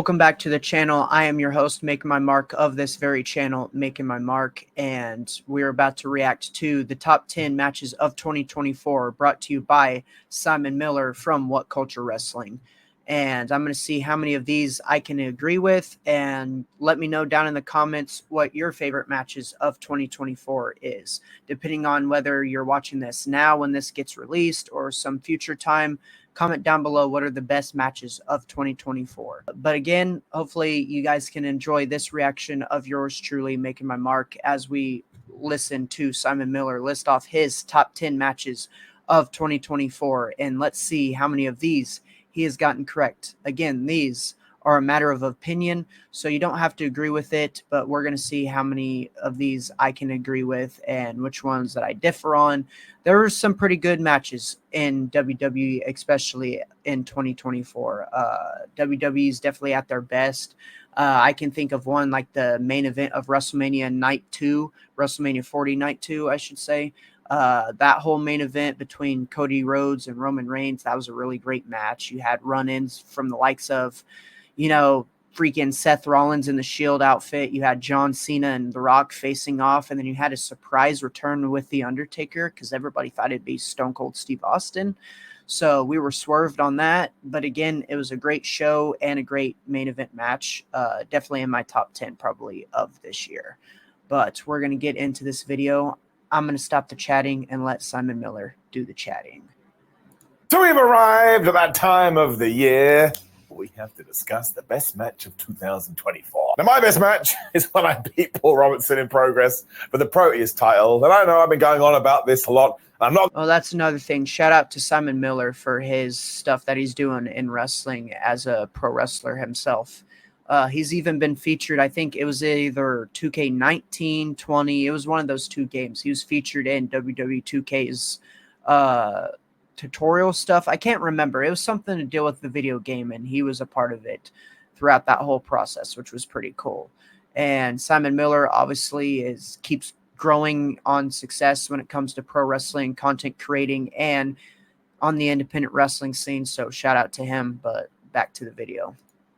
Welcome back to the channel. I am your host, Making My Mark of this very channel, Making My Mark, and we're about to react to the top 10 matches of 2024 brought to you by Simon Miller from What Culture Wrestling. And I'm going to see how many of these I can agree with, and let me know down in the comments what your favorite matches of 2024 is. Depending on whether you're watching this now when this gets released or some future time, comment down below what are the best matches of 2024. But again, hopefully you guys can enjoy this reaction of yours truly, Making My Mark, as we listen to Simon Miller list off his top 10 matches of 2024. And let's see how many of these he has gotten correct. Again, these are a matter of opinion, so you don't have to agree with it, but we're going to see how many of these I can agree with and which ones that I differ on. There were some pretty good matches in WWE, especially in 2024. WWE is definitely at their best. I can think of one like the main event of WrestleMania Night 2, WrestleMania 40 Night 2, I should say. That whole main event between Cody Rhodes and Roman Reigns, that was a really great match. You had run-ins from the likes of, freaking Seth Rollins in the Shield outfit. You had John Cena and The Rock facing off, and then you had a surprise return with The Undertaker because everybody thought it'd be Stone Cold Steve Austin. So we were swerved on that. But again, it was a great show and a great main event match. Definitely in my top 10 probably of this year. But we're going to get into this video. I'm going to stop the chatting and let Simon Miller do the chatting. So we've arrived at that time of the year. We have to discuss the best match of 2024. Now, my best match is when I beat Paul Robertson in Progress for the Proteus title. And I know I've been going on about this a lot. I'm not. Oh, that's another thing. Shout out to Simon Miller for his stuff that he's doing in wrestling as a pro wrestler himself. He's even been featured, I think it was either 2K19, 20. It was one of those two games. He was featured in WWE 2K's tutorial stuff. I can't remember. It was something to deal with the video game, and he was a part of it throughout that whole process, which was pretty cool. And Simon Miller obviously keeps growing on success when it comes to pro wrestling, content creating, and on the independent wrestling scene. So shout out to him. But back to the video.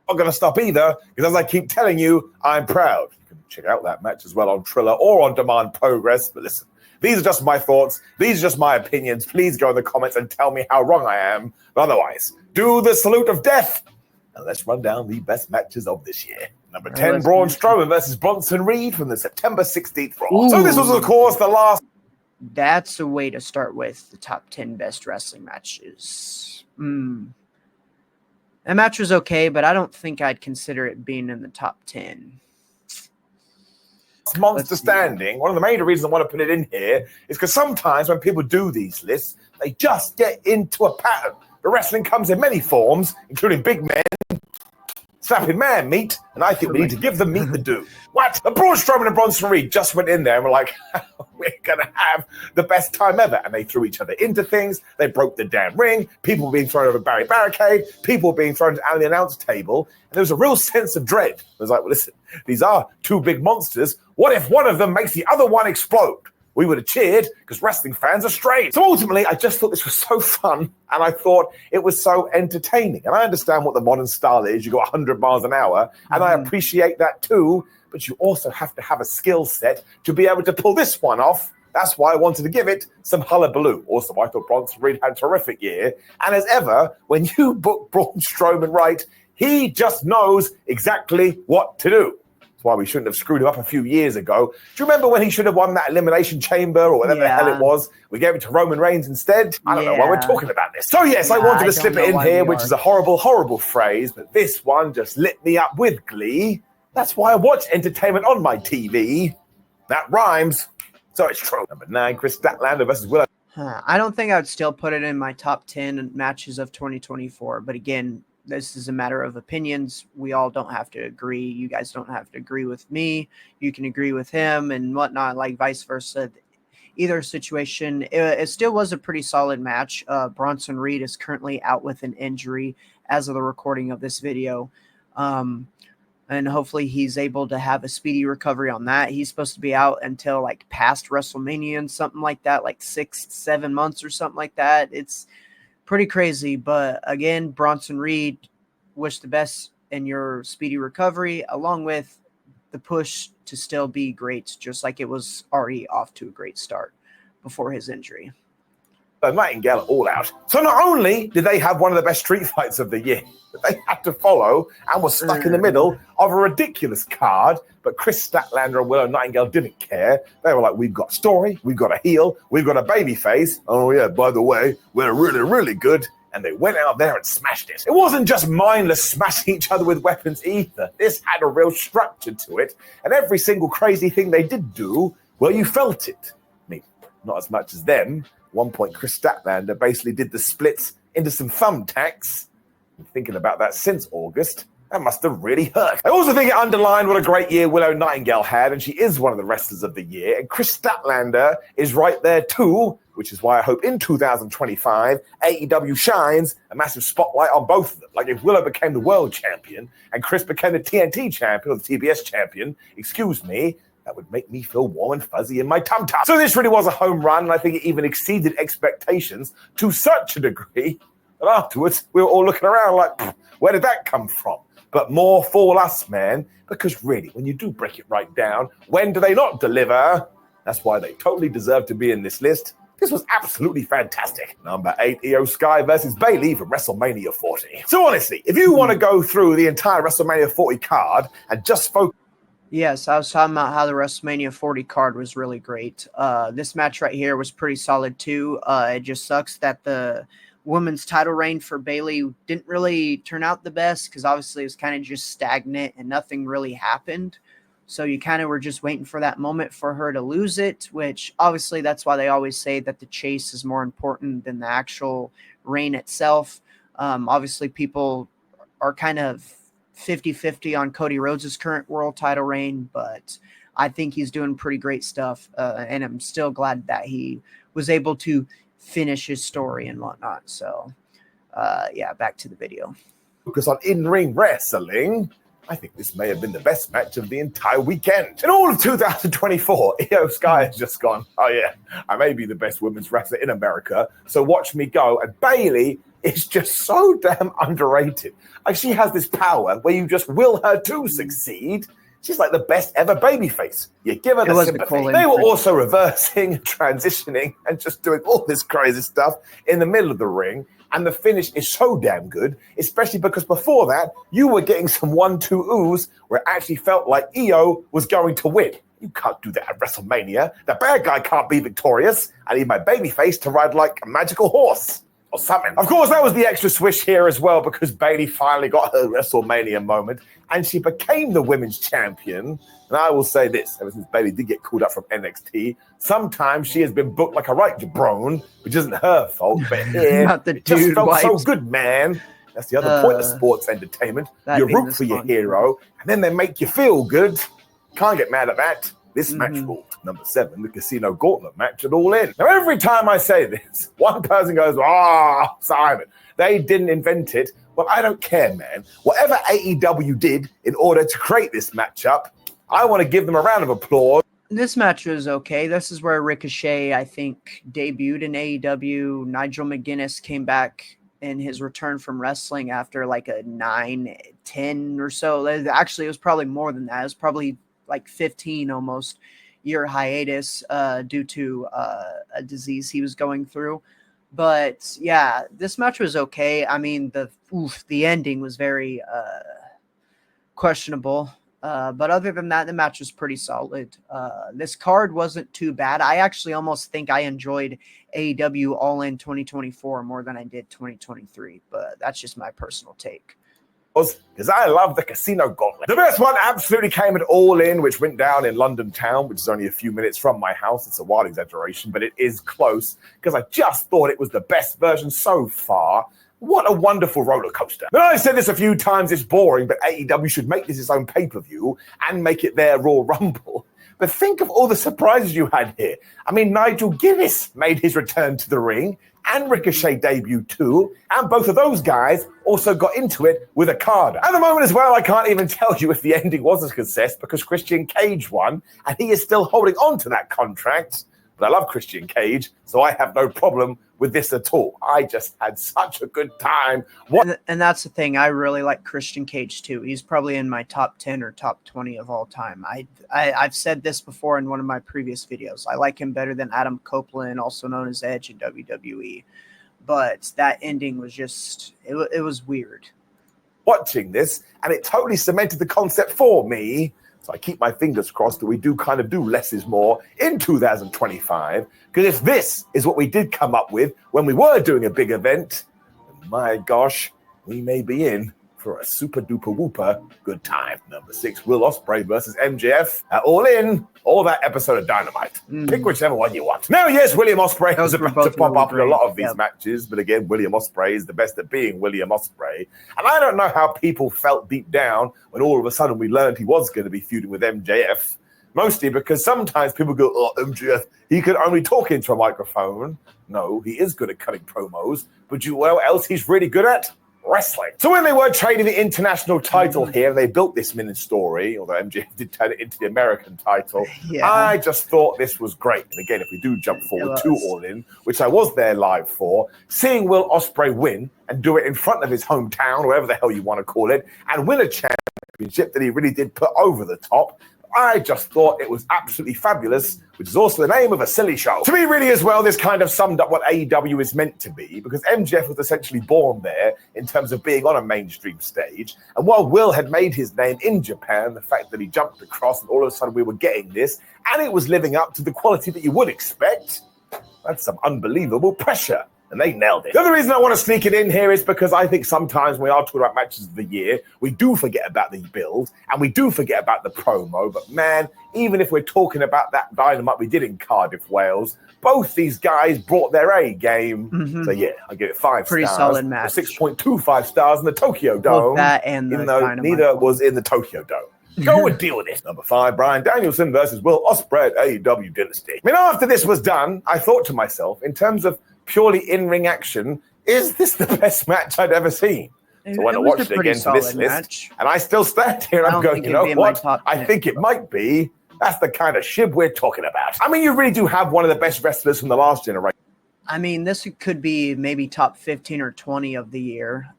Not going to stop either, because as I keep telling you, I'm proud. You can check out that match as well on Triller or on Demand Progress. But listen, these are just my thoughts. These are just my opinions. Please go in the comments and tell me how wrong I am. But otherwise, do the salute of death. And let's run down the best matches of this year. Number 10, Braun Strowman versus Bronson Reed from the September 16th Raw. Ooh. So this was, of course, the last. That's a way to start with the top 10 best wrestling matches. That match was okay, but I don't think I'd consider it being in the top 10. Monster standing. One of the major reasons I want to put it in here is because sometimes when people do these lists, they just get into a pattern. The wrestling comes in many forms, including big men, slapping man meat, and I think we need to give them meat to do. What? The Braun Strowman and Bronson Reed just went in there and were like, we're going to have the best time ever. And they threw each other into things. They broke the damn ring. People were being thrown over barricade. People were being thrown out of the announce table. And there was a real sense of dread. It was like, well, listen, these are two big monsters. What if one of them makes the other one explode? We would have cheered because wrestling fans are strange. So ultimately, I just thought this was so fun, and I thought it was so entertaining. And I understand what the modern style is. You go 100 miles an hour, and I appreciate that too. But you also have to have a skill set to be able to pull this one off. That's why I wanted to give it some hullabaloo. Also, I thought Bronson Reed had a terrific year. And as ever, when you book Braun Strowman right, he just knows exactly what to do. Why we shouldn't have screwed him up a few years ago. Do you remember when he should have won that Elimination Chamber or whatever the hell it was? We gave it to Roman Reigns instead. I don't know why we're talking about this. So yes, I wanted to slip it in here, which is a horrible, horrible phrase, but this one just lit me up with glee. That's why I watch entertainment on my TV. That rhymes. So it's true. Number 9, Chris Statlander versus Willow. I don't think I would still put it in my top 10 matches of 2024, but again, this is a matter of opinions. We all don't have to agree. You guys don't have to agree with me. You can agree with him and whatnot, like vice versa. Either situation, it still was a pretty solid match. Bronson Reed is currently out with an injury as of the recording of this video. And hopefully he's able to have a speedy recovery on that. He's supposed to be out until like past WrestleMania and something like that, like 6-7 months or something like that. It's pretty crazy. But again, Bronson Reed, wish the best and your speedy recovery, along with the push to still be great, just like it was already off to a great start before his injury. Nightingale all out. So not only did they have one of the best street fights of the year, but they had to follow and were stuck in the middle of a ridiculous card, but Chris Statlander and Willow Nightingale didn't care. They were like, we've got story, we've got a heel, we've got a baby face. Oh yeah, by the way, we're really, really good. And they went out there and smashed it. It wasn't just mindless smashing each other with weapons either. This had a real structure to it. And every single crazy thing they did do, well, you felt it. I mean, not as much as them. At one point, Chris Statlander basically did the splits into some thumbtacks. I'm thinking about that since August. That must have really hurt. I also think it underlined what a great year Willow Nightingale had, and she is one of the wrestlers of the year. And Chris Statlander is right there too, which is why I hope in 2025, AEW shines a massive spotlight on both of them. Like if Willow became the world champion and Chris became the TNT champion or the TBS champion, excuse me, that would make me feel warm and fuzzy in my tum-tum. So this really was a home run, and I think it even exceeded expectations to such a degree that afterwards we were all looking around like, where did that come from? But more for us, man, because really, when you do break it right down, when do they not deliver? That's why they totally deserve to be in this list. This was absolutely fantastic. Number 8, Io Sky versus Bayley for WrestleMania 40. So honestly, if you want to go through the entire WrestleMania 40 card and just focus... Yes, I was talking about how the WrestleMania 40 card was really great. This match right here was pretty solid too. It just sucks that the women's title reign for Bayley didn't really turn out the best because obviously it was kind of just stagnant and nothing really happened. So you kind of were just waiting for that moment for her to lose it, which obviously that's why they always say that the chase is more important than the actual reign itself. Obviously people are kind of 50-50 on Cody Rhodes' current world title reign, but I think he's doing pretty great stuff. And I'm still glad that he was able to finish his story and whatnot. So yeah, back to the video. Focus on in-ring wrestling. I think this may have been the best match of the entire weekend. In all of 2024, Io Sky has just gone, oh yeah, I may be the best women's wrestler in America, so watch me go. And Bayley is just so damn underrated. Like, she has this power where you just will her to succeed. She's like the best ever babyface. You give her the sympathy. They were also reversing, transitioning, and just doing all this crazy stuff in the middle of the ring. And the finish is so damn good, especially because before that, you were getting some 1-2-oohs where it actually felt like Io was going to win. You can't do that at WrestleMania. The bad guy can't be victorious. I need my babyface to ride like a magical horse or something. Of course, that was the extra swish here as well because Bayley finally got her WrestleMania moment and she became the women's champion. And I will say this, ever since Bayley did get called up from NXT, sometimes she has been booked like a right jabron, which isn't her fault, but here, it just felt so good, man. That's the other point of sports entertainment. You root for your hero, and then they make you feel good. Can't get mad at that. This match ruled. Number 7, the Casino Gauntlet match at All In. Now, every time I say this, one person goes, Simon, they didn't invent it. Well, I don't care, man. Whatever AEW did in order to create this matchup, I want to give them a round of applause. This match was okay. This is where Ricochet, I think, debuted in AEW. Nigel McGuinness came back in his return from wrestling after like a 9-10 or so. Actually, it was probably more than that. It was probably like 15 almost year hiatus due to a disease he was going through. But yeah, this match was okay. I mean, the ending was very questionable. But other than that, the match was pretty solid. This card wasn't too bad. I actually almost think I enjoyed AEW All In 2024 more than I did 2023, but that's just my personal take. Because I love the Casino Gauntlet. The best one absolutely came at All In, which went down in London town, which is only a few minutes from my house. It's a wild exaggeration, but it is close because I just thought it was the best version so far. What a wonderful roller coaster. Now, I've said this a few times, it's boring, but AEW should make this its own pay-per-view and make it their Raw Rumble. But think of all the surprises you had here. I mean, Nigel Guinness made his return to the ring and Ricochet debuted too, and both of those guys also got into it with a card. At the moment as well, I can't even tell you if the ending was a success because Christian Cage won, and he is still holding on to that contract. But and I love Christian Cage, so I have no problem with this at all. I just had such a good time. And that's the thing. I really like Christian Cage too. He's probably in my top 10 or top 20 of all time. I've said this before in one of my previous videos. I like him better than Adam Copeland, also known as Edge in WWE. But that ending was just, it was weird. Watching this, and it totally cemented the concept for me. So I keep my fingers crossed that we do kind of do less is more in 2025. Because if this is what we did come up with when we were doing a big event, my gosh, we may be in for a super duper whooper good time. Number 6, Will Ospreay versus MJF at All In, or that episode of Dynamite. Pick whichever one you want. Now, yes, William Ospreay was about to pop up in a lot of these matches, but again, William Ospreay is the best at being William Ospreay. And I don't know how people felt deep down when all of a sudden we learned he was going to be feuding with MJF. Mostly because sometimes people go, oh, MJF, he can only talk into a microphone. No, he is good at cutting promos, but you know what else he's really good at? Wrestling. So when they were trading the international title here, and they built this mini story, although MJF did turn it into the American title, I just thought this was great. And again, if we do jump forward to All In, which I was there live for, seeing Will Ospreay win and do it in front of his hometown, wherever the hell you want to call it, and win a championship that he really did put over the top, I just thought it was absolutely fabulous, which is also the name of a silly show. To me, really, as well, this kind of summed up what AEW is meant to be, because MJF was essentially born there in terms of being on a mainstream stage. And while Will had made his name in Japan, the fact that he jumped across and all of a sudden we were getting this, and it was living up to the quality that you would expect, that's some unbelievable pressure. And they nailed it. The other reason I want to sneak it in here is because I think sometimes when we are talking about matches of the year, we do forget about the build and we do forget about the promo. But man, even if we're talking about that Dynamite we did in Cardiff, Wales, both these guys brought their A game. So yeah, I give it 5 Pretty stars. solid match. 6.25 stars in the Tokyo Dome. Both that and the even though Dynamite neither was in the Tokyo Dome. Go and deal with it. Number 5, Bryan Danielson versus Will Ospreay at AEW Dynasty. I mean, after this was done, I thought to myself, in terms of purely in-ring action, is this the best match I'd ever seen? So when I watched it again for this list, and I still stand here and I'm going, you know what? I think it might be. That's the kind of shib we're talking about. I mean, you really do have one of the best wrestlers from the last generation. I mean, this could be maybe top 15 or 20 of the year.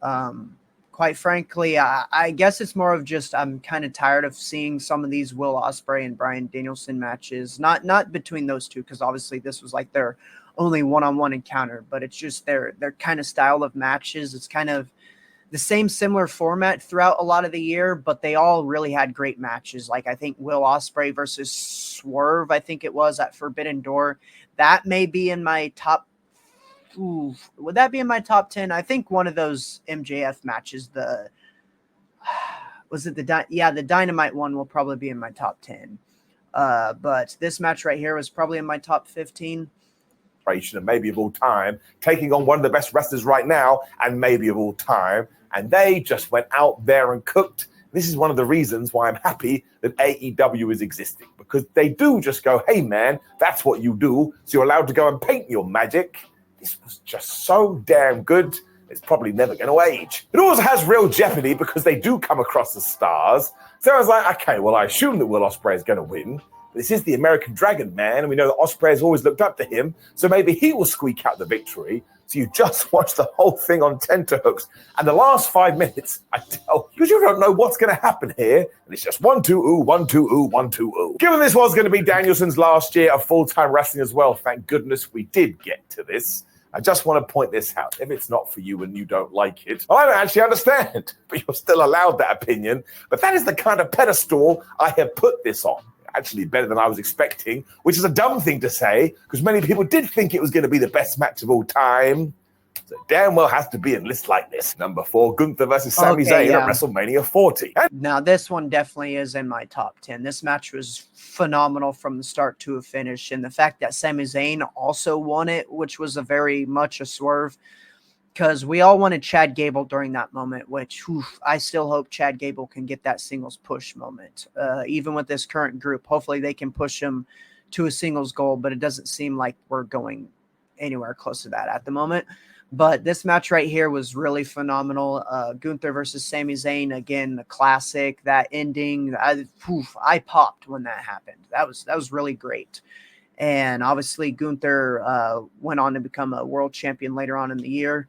Quite frankly, I guess it's more of just I'm kind of tired of seeing some of these Will Ospreay and Bryan Danielson matches. Not between those two, because obviously this was like their only one-on-one encounter, but it's just their kind of style of matches. It's kind of the same similar format throughout a lot of the year, but they all really had great matches. Like I think Will Ospreay versus Swerve, I think it was at Forbidden Door. That may be in my top. Would that be in my top 10? I think one of those MJF matches, the Dynamite one will probably be in my top 10. But this match right here was probably in my top 15. And maybe of all time, taking on one of the best wrestlers right now and maybe of all time. And they just went out there and cooked. This is one of the reasons why I'm happy that AEW is existing, because they do just go, hey, man, that's what you do. So you're allowed to go and paint your magic. This was just so damn good. It's probably never going to age. It also has real jeopardy because they do come across as stars. So I was like, okay, well, I assume that Will Ospreay is going to win. This is the American Dragon Man, and we know that Ospreay has always looked up to him, so maybe he will squeak out the victory. So you just watch the whole thing on tenterhooks. And the last 5 minutes, I tell you, because you don't know what's going to happen here, and it's just 1, 2, ooh, 1, 2, ooh, 1, 2, ooh. Given this was going to be Danielson's last year of full-time wrestling as well, thank goodness we did get to this. I just want to point this out. If it's not for you and you don't like it, well, I don't actually understand, but you're still allowed that opinion. But that is the kind of pedestal I have put this on. Actually better than I was expecting, which is a dumb thing to say, because many people did think it was going to be the best match of all time. So damn well has to be in lists like this. Number 4, Gunther versus Sami Zayn at WrestleMania 40. Now, this one definitely is in my top 10. This match was phenomenal from the start to a finish, and the fact that Sami Zayn also won it, which was a very much a swerve, because we all wanted Chad Gable during that moment, which I still hope Chad Gable can get that singles push moment. Even with this current group, hopefully they can push him to a singles goal, but it doesn't seem like we're going anywhere close to that at the moment. But this match right here was really phenomenal. Gunther versus Sami Zayn, again, the classic, that ending. I popped when that happened. That was really great. And obviously Gunther went on to become a world champion later on in the year.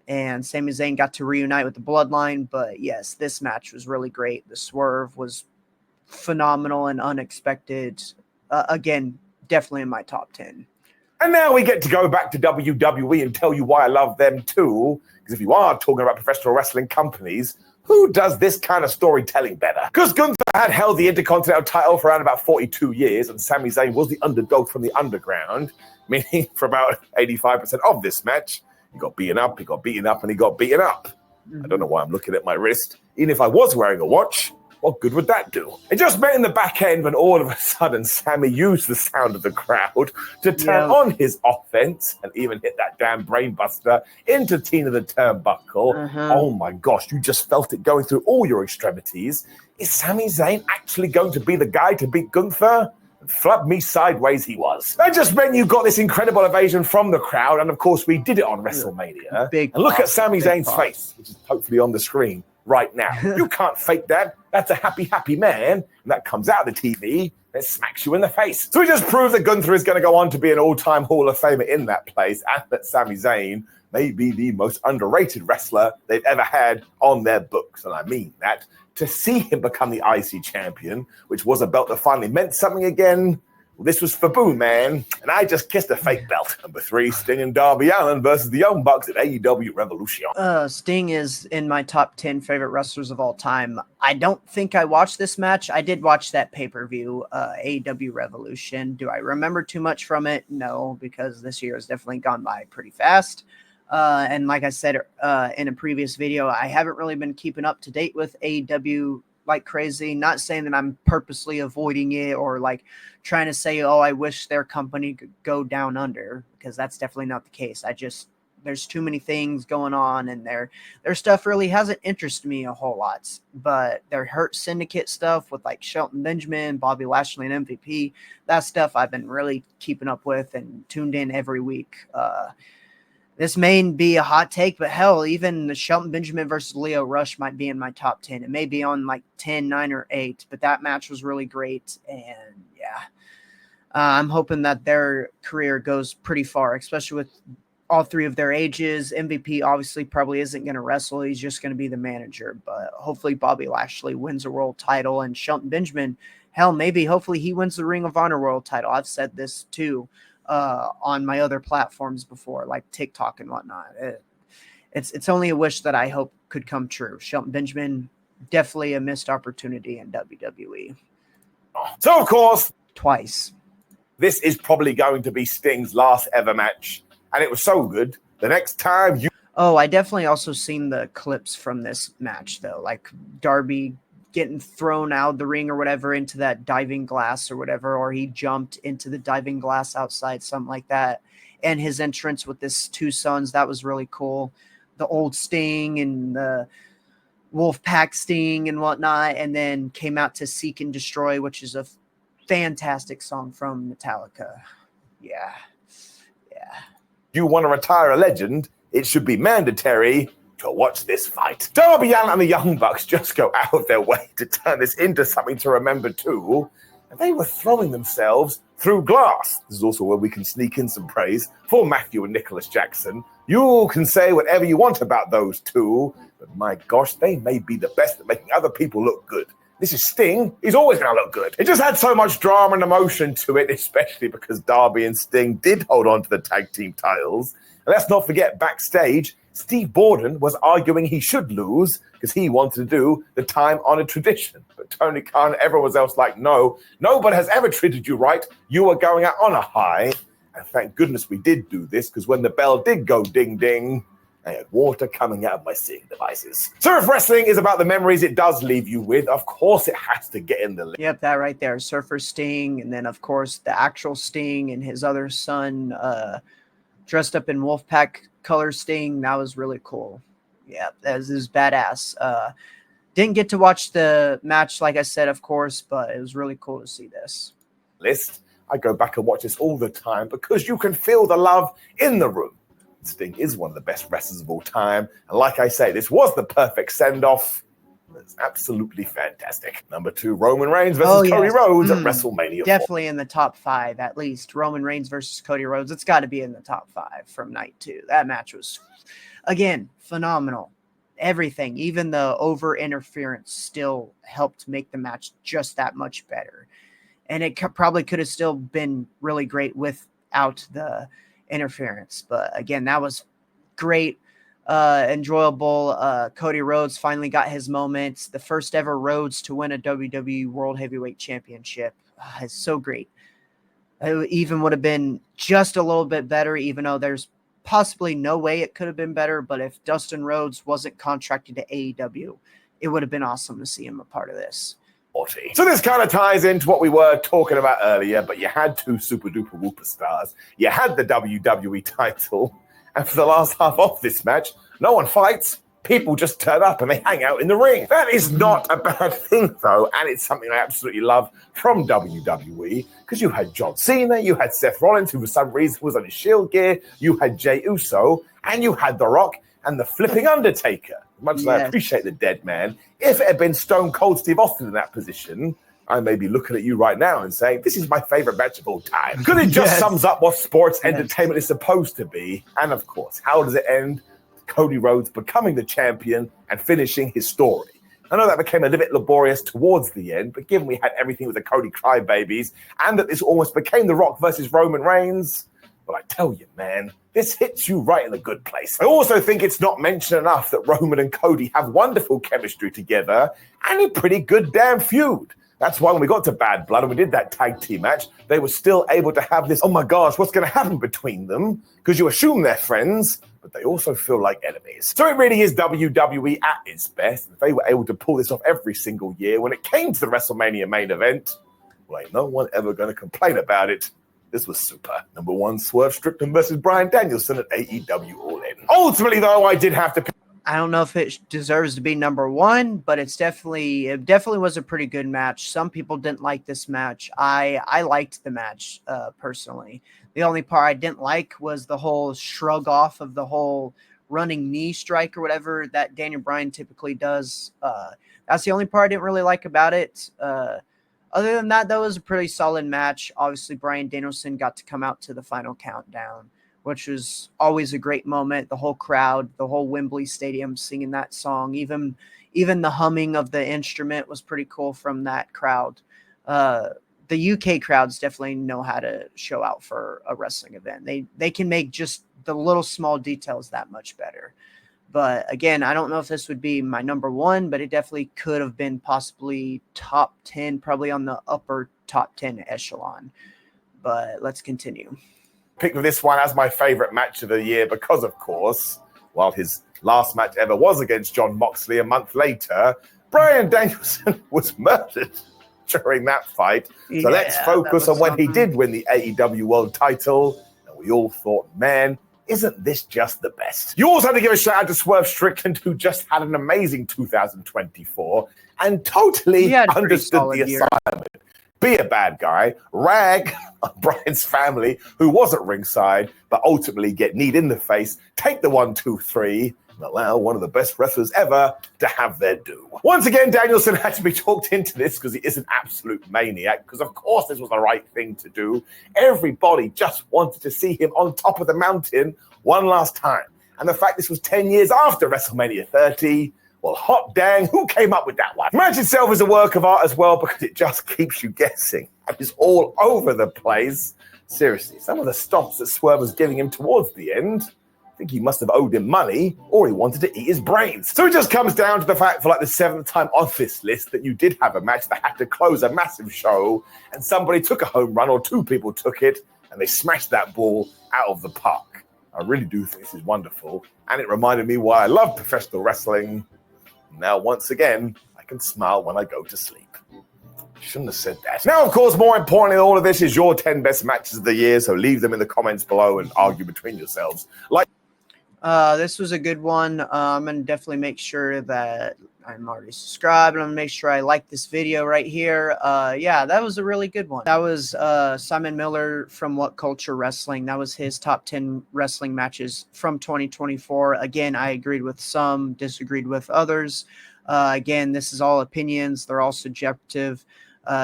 And Sami Zayn got to reunite with the Bloodline. But yes, this match was really great. The swerve was phenomenal and unexpected. Again, definitely in my top 10. And now we get to go back to WWE and tell you why I love them too. Because if you are talking about professional wrestling companies, who does this kind of storytelling better? Because Gunther had held the Intercontinental title for around about 42 years, and Sami Zayn was the underdog from the underground, meaning for about 85% of this match, he got beaten up, and he got beaten up. I don't know why I'm looking at my wrist. Even if I was wearing a watch, what good would that do? It just meant in the back end when all of a sudden Sammy used the sound of the crowd to turn on his offense and even hit that damn brainbuster into Tina the Turnbuckle. Oh my gosh, you just felt it going through all your extremities. Is Sami Zayn actually going to be the guy to beat Gunther? Flub me sideways he was. That just meant you got this incredible ovation from the crowd, and of course we did it on Wrestlemania. And look at Sami Zayn's face, which is hopefully on the screen right now. You can't fake that. That's a happy man. And that comes out of the TV and it smacks you in the face. So we just proved that Gunther is going to go on to be an all-time Hall of Famer in that place, and that Sami Zayn may be the most underrated wrestler they've ever had on their books. And I mean that. To see him become the IC champion, which was a belt that finally meant something again, well, this was for Boo, man. And I just kissed a fake belt. Number 3, Sting and Darby Allin versus the Young Bucks at AEW Revolution. Sting is in my top 10 favorite wrestlers of all time. I don't think I watched this match. I did watch that pay-per-view, AEW Revolution. Do I remember too much from it? No, because this year has definitely gone by pretty fast. And like I said in a previous video, I haven't really been keeping up to date with AEW like crazy. Not saying that I'm purposely avoiding it or like trying to say, oh, I wish their company could go down under, because that's definitely not the case. There's too many things going on, and their stuff really hasn't interested me a whole lot. But their Hurt Syndicate stuff with like Shelton Benjamin, Bobby Lashley, and MVP, that stuff I've been really keeping up with and tuned in every week. This may be a hot take, but hell, even the Shelton Benjamin versus Leo Rush might be in my top 10. It may be on like 10, 9, or 8, but that match was really great. And yeah, I'm hoping that their career goes pretty far, especially with all 3 of their ages. MVP obviously probably isn't going to wrestle. He's just going to be the manager. But hopefully Bobby Lashley wins a world title, and Shelton Benjamin, hell, hopefully he wins the Ring of Honor world title. I've said this too. On my other platforms before, like TikTok and whatnot. It's only a wish that I hope could come true. Shelton Benjamin, definitely a missed opportunity in WWE. So, of course, twice. This is probably going to be Sting's last ever match, and it was so good. The next time you... Oh, I definitely also seen the clips from this match, though, like Darby getting thrown out of the ring or whatever into that diving glass or whatever, or he jumped into the diving glass outside, something like that. And his entrance with his 2 sons, that was really cool. The old Sting and the Wolfpack Sting and whatnot, and then came out to Seek and Destroy, which is a fantastic song from Metallica. Yeah. You want to retire a legend, it should be mandatory to watch this fight. Darby Allin and the Young Bucks just go out of their way to turn this into something to remember too. And they were throwing themselves through glass. This is also where we can sneak in some praise for Matthew and Nicholas Jackson. You can say whatever you want about those two, but my gosh, they may be the best at making other people look good. This is Sting. He's always going to look good. It just had so much drama and emotion to it, especially because Darby and Sting did hold on to the tag team titles. And let's not forget, backstage, Steve Borden was arguing he should lose because he wanted to do the time-honored tradition. But Tony Khan and everyone else like, no, nobody has ever treated you right. You are going out on a high. And thank goodness we did do this, because when the bell did go ding-ding, I had water coming out of my seeing devices. So if wrestling is about the memories it does leave you with, of course it has to get in the list. Yep, that right there. Surfer Sting, and then, of course, the actual Sting and his other son dressed up in Wolfpack color Sting. That was really cool. Yeah, that was badass. Didn't get to watch the match, like I said, of course, but it was really cool to see this. List. I go back and watch this all the time because you can feel the love in the room. Sting is one of the best wrestlers of all time. And like I say, this was the perfect send-off. It's absolutely fantastic. Number 2, Roman Reigns versus Cody Rhodes at WrestleMania 4. Definitely in the top 5, at least. Roman Reigns versus Cody Rhodes. It's got to be in the top 5 from night 2. That match was, again, phenomenal. Everything, even the over interference, still helped make the match just that much better. And it probably could have still been really great without the interference. But again, that was great. Enjoyable. Cody Rhodes finally got his moment. The first ever Rhodes to win a WWE World Heavyweight Championship. It's so great. It even would have been just a little bit better, even though there's possibly no way it could have been better. But if Dustin Rhodes wasn't contracted to AEW, it would have been awesome to see him a part of this. So this kind of ties into what we were talking about earlier, but you had 2 super duper whooper stars. You had the WWE title. And for the last half of this match, no one fights. People just turn up and they hang out in the ring. That is not a bad thing, though, and it's something I absolutely love from WWE, because you had John Cena, you had Seth Rollins, who for some reason was on his Shield gear, you had Jey Uso, and you had The Rock and the flipping Undertaker. As much as I appreciate the dead man, if it had been Stone Cold Steve Austin in that position, I may be looking at you right now and saying, this is my favorite match of all time. Because it just sums up what sports entertainment is supposed to be. And of course, how does it end? Cody Rhodes becoming the champion and finishing his story. I know that became a little bit laborious towards the end, but given we had everything with the Cody crybabies and that this almost became The Rock versus Roman Reigns, well, I tell you, man, this hits you right in a good place. I also think it's not mentioned enough that Roman and Cody have wonderful chemistry together and a pretty good damn feud. That's why when we got to Bad Blood and we did that tag team match, they were still able to have this, oh my gosh, what's going to happen between them? Because you assume they're friends, but they also feel like enemies. So it really is WWE at its best. If they were able to pull this off every single year when it came to the WrestleMania main event, well, ain't no one ever going to complain about it. This was super. Number 1, Swerve Strickland versus Bryan Danielson at AEW All In. Ultimately, though, I did have to... I don't know if it deserves to be number 1, but it definitely was a pretty good match. Some people didn't like this match. I liked the match personally. The only part I didn't like was the whole shrug off of the whole running knee strike or whatever that Daniel Bryan typically does. That's the only part I didn't really like about it. Other than that, though, it was a pretty solid match. Obviously, Bryan Danielson got to come out to the final countdown, which was always a great moment. The whole crowd, the whole Wembley Stadium singing that song, even the humming of the instrument was pretty cool from that crowd. The UK crowds definitely know how to show out for a wrestling event. They can make just the little small details that much better. But again, I don't know if this would be my number 1, but it definitely could have been possibly top 10, probably on the upper top 10 echelon. But let's continue. Pick this one as my favorite match of the year because, of course, while his last match ever was against Jon Moxley a month later, Bryan Danielson was murdered during that fight. So let's focus on when he did win the AEW World title. And we all thought, man, isn't this just the best? You also had to give a shout out to Swerve Strickland, who just had an amazing 2024 and totally understood the assignment. Be a bad guy, rag on Bryan's family, who was at ringside, but ultimately get kneed in the face, take the 1, 2, 3, and allow one of the best wrestlers ever to have their due. Once again, Danielson had to be talked into this because he is an absolute maniac, because of course this was the right thing to do. Everybody just wanted to see him on top of the mountain one last time. And the fact this was 10 years after WrestleMania 30, well, hot dang, who came up with that one? The match itself is a work of art as well because it just keeps you guessing. It's all over the place. Seriously, some of the stomps that Swerve was giving him towards the end, I think he must have owed him money or he wanted to eat his brains. So it just comes down to the fact for like the 7th time on this list that you did have a match that had to close a massive show and somebody took a home run or 2 people took it and they smashed that ball out of the park. I really do think this is wonderful. And it reminded me why I love professional wrestling. Now, once again, I can smile when I go to sleep. Shouldn't have said that. Now, of course, more importantly than all of this is your 10 best matches of the year, so leave them in the comments below and argue between yourselves. This was a good one. I'm going to definitely make sure that I'm already subscribed. I'm going to make sure I like this video right here. Yeah, that was a really good one. That was Simon Miller from What Culture Wrestling. That was his top 10 wrestling matches from 2024. Again, I agreed with some, disagreed with others. Again, this is all opinions. They're all subjective.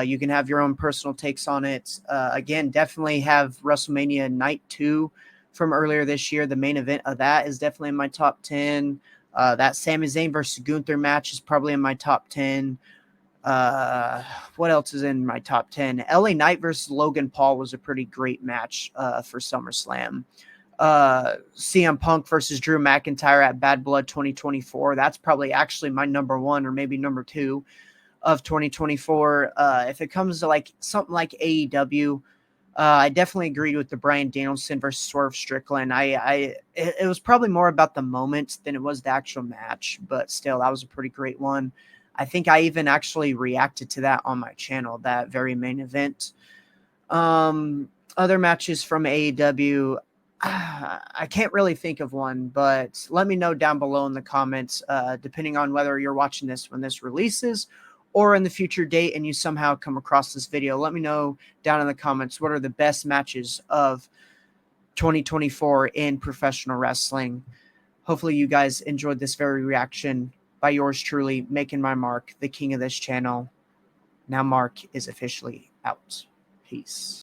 You can have your own personal takes on it. Again, definitely have WrestleMania Night 2 from earlier this year. The main event of that is definitely in my top 10. That Sami Zayn versus Gunther match is probably in my top 10. What else is in my top 10? LA Knight versus Logan Paul was a pretty great match for SummerSlam. CM Punk versus Drew McIntyre at Bad Blood 2024. That's probably actually my number 1 or maybe number 2 of 2024. If it comes to like something like AEW, I definitely agreed with the Bryan Danielson versus Swerve Strickland. It was probably more about the moment than it was the actual match, but still, that was a pretty great one. I think I even actually reacted to that on my channel, that very main event. Other matches from AEW, I can't really think of one, but let me know down below in the comments, depending on whether you're watching this when this releases or in the future date and you somehow come across this video. Let me know down in the comments what are the best matches of 2024 in professional wrestling. Hopefully you guys enjoyed this very reaction by yours truly, making my mark, the king of this channel. Now Mark is officially out. Peace.